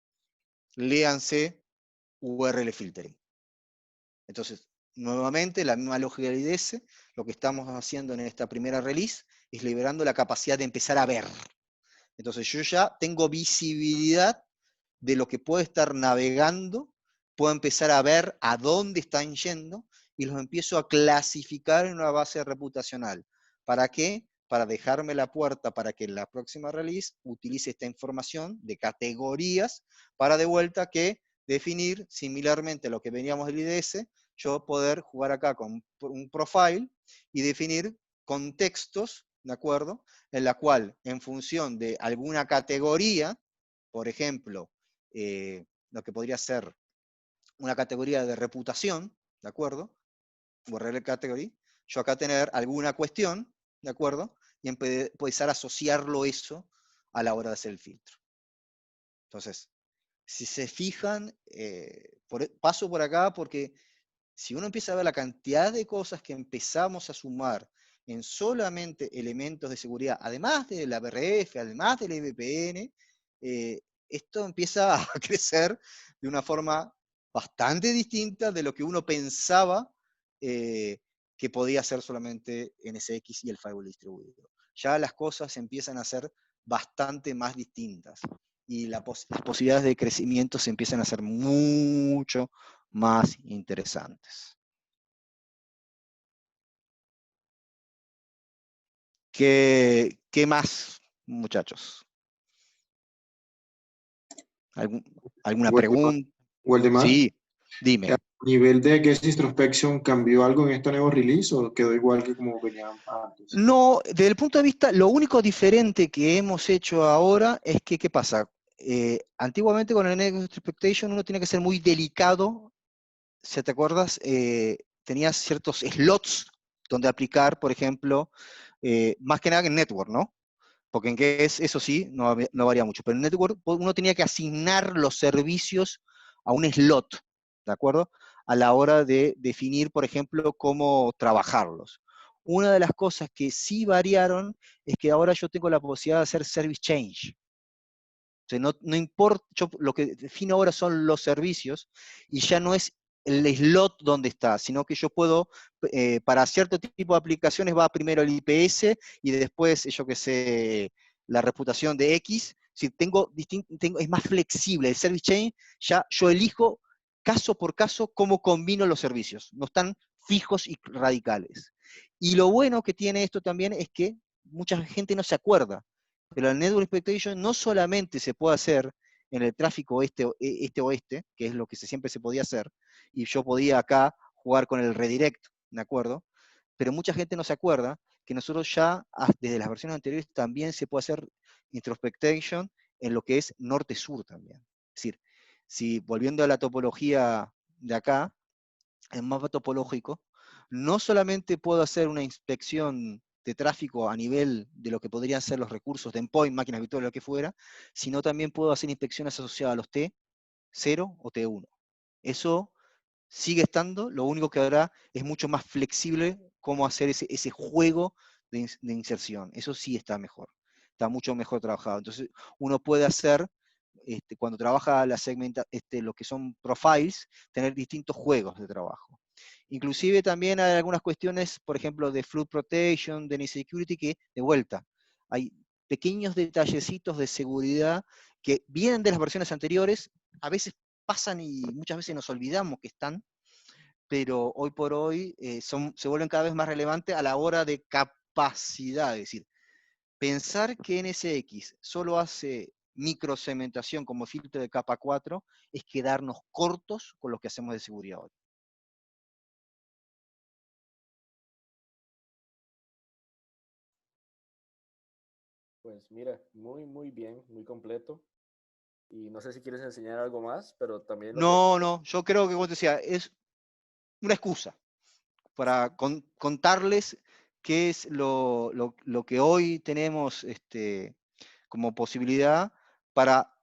Léanse URL filtering. Entonces, nuevamente, la misma lógica del IDS, lo que estamos haciendo en esta primera release es liberando la capacidad de empezar a ver. Entonces, yo ya tengo visibilidad de lo que puedo estar navegando, puedo empezar a ver a dónde están yendo, y los empiezo a clasificar en una base reputacional. ¿Para qué? Para dejarme la puerta para que en la próxima release utilice esta información de categorías para de vuelta que definir, similarmente a lo que veníamos del IDS, yo poder jugar acá con un profile y definir contextos, ¿de acuerdo? En la cual, en función de alguna categoría, por ejemplo, lo que podría ser una categoría de reputación, ¿de acuerdo? URL category, yo acá tener alguna cuestión ¿de acuerdo? Y empezar a asociarlo eso a la hora de hacer el filtro. Entonces, si se fijan, paso por acá porque si uno empieza a ver la cantidad de cosas que empezamos a sumar en solamente elementos de seguridad, además de la BRF, además del VPN, esto empieza a crecer de una forma bastante distinta de lo que uno pensaba que podía ser solamente NSX y el firewall distribuido. Ya las cosas empiezan a ser bastante más distintas y las posibilidades de crecimiento se empiezan a hacer mucho más interesantes. ¿Qué más, muchachos? ¿Alguna pregunta?
Waldemar,
Sí, dime.
¿a nivel de Guest Introspection cambió algo en este nuevo release o quedó igual que como venía antes?
No, desde el punto de vista, lo único diferente que hemos hecho ahora es que, ¿qué pasa? Antiguamente con el Network Introspection uno tenía que ser muy delicado, si te acuerdas, tenías ciertos slots donde aplicar, por ejemplo, más que nada en Network, ¿no? Porque en que eso sí, no varía mucho. Pero en Network uno tenía que asignar los servicios a un slot, ¿de acuerdo? A la hora de definir, por ejemplo, cómo trabajarlos. Una de las cosas que sí variaron es que ahora yo tengo la posibilidad de hacer service change. O sea, no importa, yo lo que defino ahora son los servicios y ya no es el slot donde está, sino que yo puedo, para cierto tipo de aplicaciones va primero el IPS y después, yo qué sé, la reputación de X. Si es más flexible el service chain, ya yo elijo caso por caso cómo combino los servicios, no están fijos y radicales. Y lo bueno que tiene esto también es que mucha gente no se acuerda. Pero el Network Expectation no solamente se puede hacer en el tráfico este-oeste, que es lo que siempre se podía hacer, y yo podía acá jugar con el redirect, ¿de acuerdo? Pero mucha gente no se acuerda que nosotros ya, desde las versiones anteriores, también se puede hacer introspection en lo que es norte-sur también. Es decir, si volviendo a la topología de acá, el mapa topológico, no solamente puedo hacer una inspección de tráfico a nivel de lo que podrían ser los recursos de endpoint, máquinas virtuales, lo que fuera, sino también puedo hacer inspecciones asociadas a los T0 o T1. Eso sigue estando, lo único que habrá es mucho más flexible cómo hacer ese juego de inserción. Eso sí está mejor, está mucho mejor trabajado. Entonces uno puede hacer, cuando trabaja la lo que son profiles, tener distintos juegos de trabajo. Inclusive también hay algunas cuestiones, por ejemplo, de flood protection, de security, que de vuelta, hay pequeños detallecitos de seguridad que vienen de las versiones anteriores, a veces pasan y muchas veces nos olvidamos que están, pero hoy por hoy se vuelven cada vez más relevantes a la hora de capacidad. Es decir, pensar que NSX solo hace microcementación como filtro de capa 4 es quedarnos cortos con lo que hacemos de seguridad hoy.
Pues mira, muy bien, muy completo. Y no sé si quieres enseñar algo más, pero también lo que...
No, yo creo que, como te decía, es una excusa para contarles qué es lo que hoy tenemos como posibilidad para,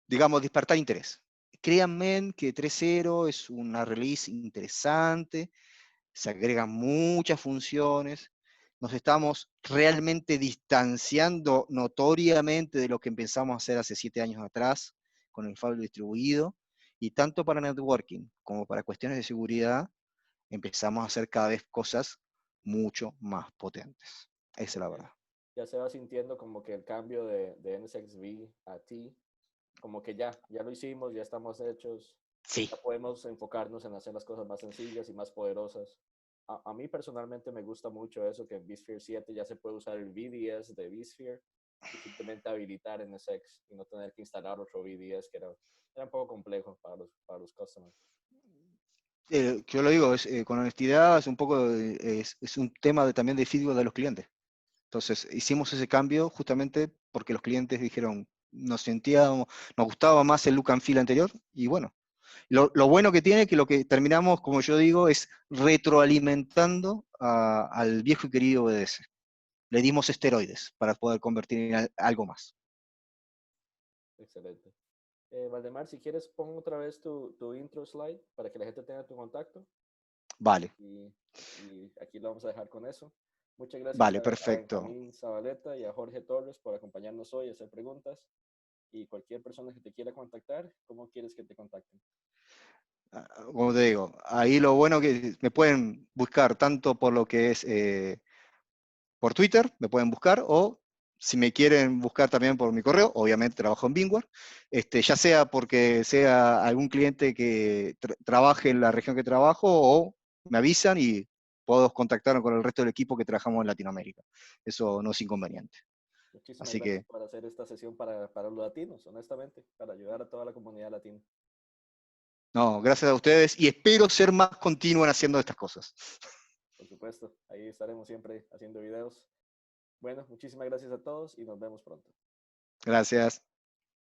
digamos, despertar interés. Créanme que 3.0 es una release interesante, se agregan muchas funciones, nos estamos realmente distanciando notoriamente de lo que empezamos a hacer hace 7 años atrás con el firewall distribuido, y tanto para networking como para cuestiones de seguridad, empezamos a hacer cada vez cosas mucho más potentes. Esa es la verdad.
Ya se va sintiendo como que el cambio de NSXV a T, como que ya lo hicimos, ya estamos hechos,
Sí.
ya podemos enfocarnos en hacer las cosas más sencillas y más poderosas. A mí personalmente me gusta mucho eso, que en vSphere 7 ya se puede usar el VDS de vSphere y simplemente habilitar NSX y no tener que instalar otro VDS, que era un poco complejo para los customers.
Yo lo digo, con honestidad, es un poco, es un tema también de feedback de los clientes. Entonces, hicimos ese cambio justamente porque los clientes dijeron, nos gustaba más el look and feel anterior, y bueno, lo bueno que tiene, que lo que terminamos, como yo digo, es retroalimentando al viejo y querido BDS. le dimos esteroides para poder convertir en algo más.
Excelente. Valdemar, si quieres, pon otra vez tu intro slide para que la gente tenga tu contacto.
Vale,
Y aquí lo vamos a dejar con eso. Muchas gracias
vale,
a
perfecto.
Benjamín Zabaleta y a Jorge Torres por acompañarnos hoy y hacer preguntas. Y cualquier persona que te quiera contactar, ¿cómo quieres que te contacten?
Como te digo, ahí lo bueno que me pueden buscar tanto por lo que es por Twitter, me pueden buscar, o si me quieren buscar también por mi correo, obviamente trabajo en Bingware, ya sea porque sea algún cliente que trabaje en la región que trabajo, o me avisan y puedo contactarme con el resto del equipo que trabajamos en Latinoamérica. Eso no es inconveniente.
Muchísimas
Así
gracias
que,
por hacer esta sesión para los latinos, honestamente, para ayudar a toda la comunidad latina.
no, gracias a ustedes y espero ser más continuo en haciendo estas cosas.
Por supuesto, ahí estaremos siempre haciendo videos. Bueno, muchísimas gracias a todos y nos vemos pronto.
Gracias.